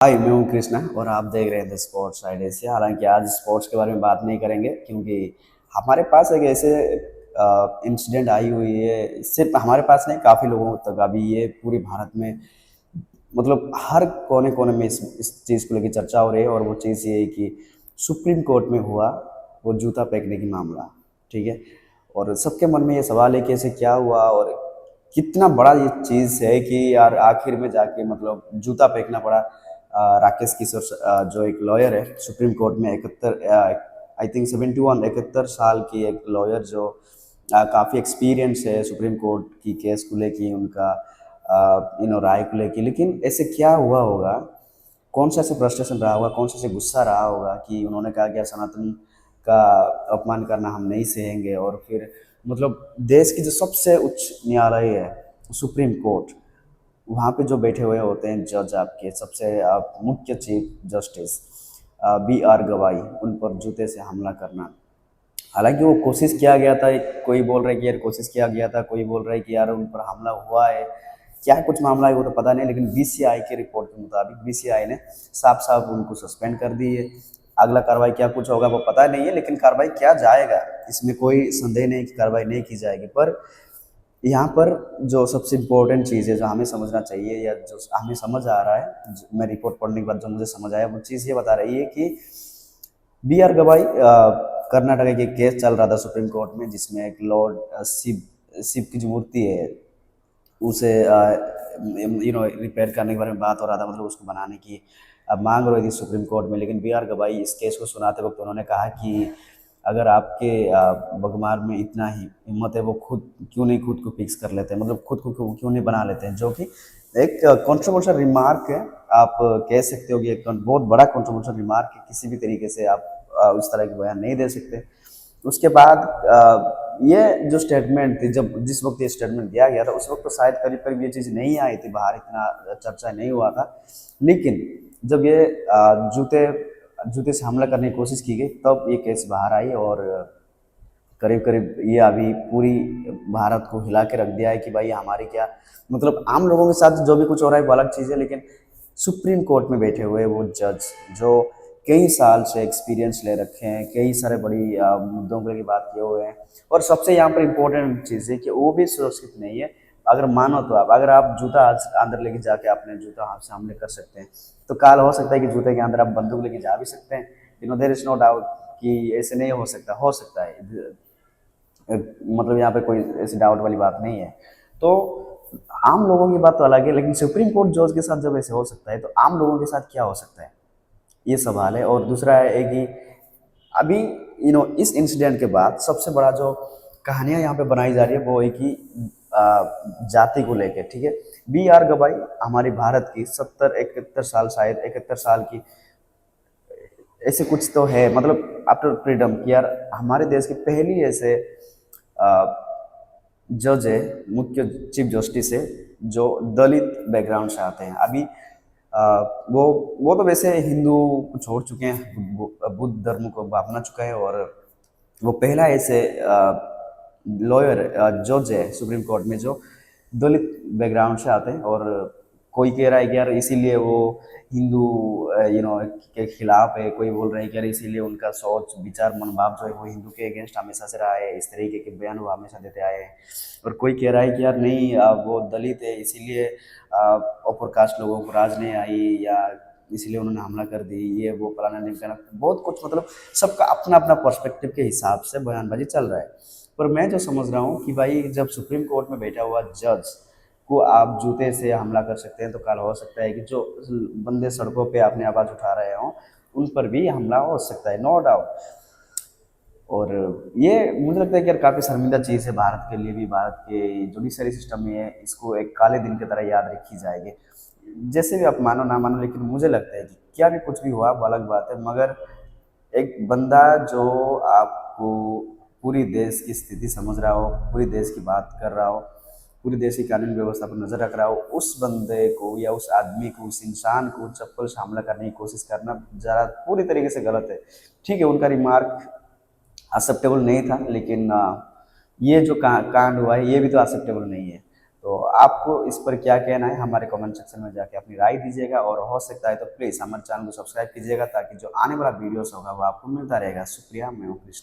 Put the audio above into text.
हाय, मैं हूँ कृष्णा और आप देख रहे हैं द स्पोर्ट्स साइड एशिया। हालांकि आज स्पोर्ट्स के बारे में बात नहीं करेंगे क्योंकि हमारे पास एक ऐसे इंसिडेंट आई हुई है। सिर्फ हमारे पास नहीं, काफ़ी लोगों तक अभी ये पूरे भारत में मतलब हर कोने कोने में इस चीज़ को लेकर चर्चा हो रही है। और वो चीज़ ये है कि सुप्रीम कोर्ट में हुआ वो जूता फेंकने की मामला। ठीक है। और सबके मन में ये सवाल है कि ऐसे क्या हुआ और कितना बड़ा ये चीज़ है कि यार आखिर में जाके मतलब जूता फेंकना पड़ा। राकेश किशोर जो एक लॉयर है सुप्रीम कोर्ट में 71 आई थिंक 71 71 साल की एक लॉयर जो काफ़ी एक्सपीरियंस है सुप्रीम कोर्ट की केस को लेके, उनका राय को लेके। लेकिन ऐसे क्या हुआ होगा, कौन सा ऐसे फ्रस्ट्रेशन रहा होगा, कौन सा ऐसे गुस्सा रहा होगा कि उन्होंने कहा कि सनातन का अपमान करना हम नहीं सहेंगे। और फिर मतलब देश की जो सबसे उच्च न्यायालय है सुप्रीम कोर्ट, वहाँ पे जो बैठे हुए होते हैं जज, आपके सबसे मुख्य चीफ जस्टिस B.R. गवाई, उन पर जूते से हमला करना। हालांकि वो कोशिश किया गया था, कोई बोल रहा है कि यार कोशिश किया गया था, कोई बोल रहा है कि यार उन पर हमला हुआ है। क्या कुछ मामला है वो तो पता नहीं, लेकिन बीसीआई के रिपोर्ट के मुताबिक बीसीआई ने साफ साफ उनको सस्पेंड कर दी है। अगला कार्रवाई क्या कुछ होगा वो पता नहीं है, लेकिन कार्रवाई किया जाएगा, इसमें कोई संदेह नहीं कि कार्रवाई नहीं की जाएगी। पर यहाँ पर जो सबसे इम्पोर्टेंट चीज़ है जो हमें समझना चाहिए, या जो हमें समझ आ रहा है, मैं रिपोर्ट पढ़ने के बाद जो मुझे समझ आया, वो चीज़ ये बता रही है कि B.R. गवाई कर्नाटक के केस चल रहा था सुप्रीम कोर्ट में, जिसमें एक लॉर्ड शिव शिव की जो मूर्ति है उसे रिपेयर करने के बारे में बात हो रहा था, मतलब उसको बनाने की मांग रही थी सुप्रीम कोर्ट में। लेकिन B.R. गवाई इस केस को सुनाते वक्त उन्होंने कहा कि अगर आपके भगवान में इतना ही हिम्मत है, वो खुद क्यों नहीं खुद को फिक्स कर लेते हैं, मतलब खुद को क्यों नहीं बना लेते हैं, जो कि एक कंट्रोवर्शियल रिमार्क है। आप कह सकते हो कि एक बहुत बड़ा कंट्रोवर्शियल रिमार्क है, किसी भी तरीके से आप उस तरह के बयान नहीं दे सकते। उसके बाद ये जो स्टेटमेंट थी, जब जिस वक्त ये स्टेटमेंट दिया गया था उस वक्त तो शायद करीब करीब ये चीज़ नहीं आई थी बाहर, इतना चर्चा नहीं हुआ था। लेकिन जब ये जूते जूते से हमला करने की कोशिश की गई तब ये केस बाहर आई, और करीब करीब ये अभी पूरी भारत को हिला के रख दिया है कि भाई हमारी क्या मतलब, आम लोगों के साथ जो भी कुछ हो रहा है वो अलग चीज़ है, लेकिन सुप्रीम कोर्ट में बैठे हुए वो जज जो कई साल से एक्सपीरियंस ले रखे हैं, कई सारे बड़ी मुद्दों को लेकर बात किए हुए हैं। और सबसे यहाँ पर इम्पोर्टेंट चीज़ है कि वो भी सुरक्षित नहीं है। अगर मानो तो आप, अगर आप जूता अंदर लेके जाके अपने जूता हाथ से हमले कर सकते हैं, तो काल हो सकता है कि जूते के अंदर आप बंदूक लेके जा भी सकते हैं। देयर इज नो डाउट कि ऐसे नहीं हो सकता है, मतलब यहाँ पे कोई ऐसी डाउट वाली बात नहीं है। तो आम लोगों की बात तो अलग है, लेकिन सुप्रीम कोर्ट जज के साथ जब ऐसे हो सकता है तो आम लोगों के साथ क्या हो सकता है, ये सवाल है। और दूसरा है कि अभी इस इंसिडेंट के बाद सबसे बड़ा जो कहानियां यहाँ पे बनाई जा रही है वो है कि जाति को लेके। ठीक है। B.R. गवाई हमारी भारत की 70 71 साल, शायद 71 साल की, ऐसे कुछ तो है, मतलब आफ्टर फ्रीडम की, यार हमारे देश की पहली ऐसे जज है, मुख्य चीफ जस्टिस है, जो दलित बैकग्राउंड से आते हैं। अभी अ, वो वो तो वैसे हिंदू को छोड़ चुके हैं, बुद्ध धर्म को अपना चुका है, और वो पहला ऐसे लॉयर जज है सुप्रीम कोर्ट में जो दलित बैकग्राउंड से आते हैं। और कोई कह रहा है कि यार इसीलिए वो हिंदू के खिलाफ है, कोई बोल रहा है कि यार इसीलिए उनका सोच विचार मनोभाव जो है वो हिंदू के अगेंस्ट हमेशा से रहा है, इस तरीके के बयान वो हमेशा देते आए हैं। और कोई कह रहा है कि यार नहीं, वो दलित है इसीलिए अपर कास्ट लोगों को राज नहीं आई, या इसलिए उन्होंने हमला कर दी, ये वो फलाना ढिमकाना, बहुत कुछ, मतलब सबका अपना अपना पर्सपेक्टिव के हिसाब से बयानबाजी चल रहा है। पर मैं जो समझ रहा हूँ कि भाई जब सुप्रीम कोर्ट में बैठा हुआ जज को आप जूते से हमला कर सकते हैं, तो कल हो सकता है कि जो बंदे सड़कों पे अपने आवाज़ उठा रहे हों उन पर भी हमला हो सकता है, नो डाउट। और ये मुझे लगता है कि यार काफ़ी शर्मिंदा चीज़ है भारत के लिए भी, भारत के जुडिशरी सिस्टम में है, इसको एक काले दिन की तरह याद रखी जाएगी। जैसे भी आप मानो ना मानो, लेकिन मुझे लगता है कि क्या भी कुछ भी हुआ वो अलग बात है, मगर एक बंदा जो आपको पूरी देश की स्थिति समझ रहा हो, पूरी देश की बात कर रहा हो, पूरी देश की कानून व्यवस्था पर नज़र रख रहा हो, उस बंदे को या उस आदमी को, उस इंसान को चप्पल से हमला करने की कोशिश करना ज़रा पूरी तरीके से गलत है। ठीक है, उनका रिमार्क एक्सेप्टेबल नहीं था, लेकिन ये जो कांड हुआ है ये भी तो एक्सेप्टेबल नहीं है। तो आपको इस पर क्या कहना है हमारे कमेंट सेक्शन में जाके अपनी राय दीजिएगा, और हो सकता है तो प्लीज़ हमारे चैनल को सब्सक्राइब कीजिएगा ताकि जो आने वाला वीडियोस होगा वो आपको मिलता रहेगा। शुक्रिया, मैं हूँ कृष्ण।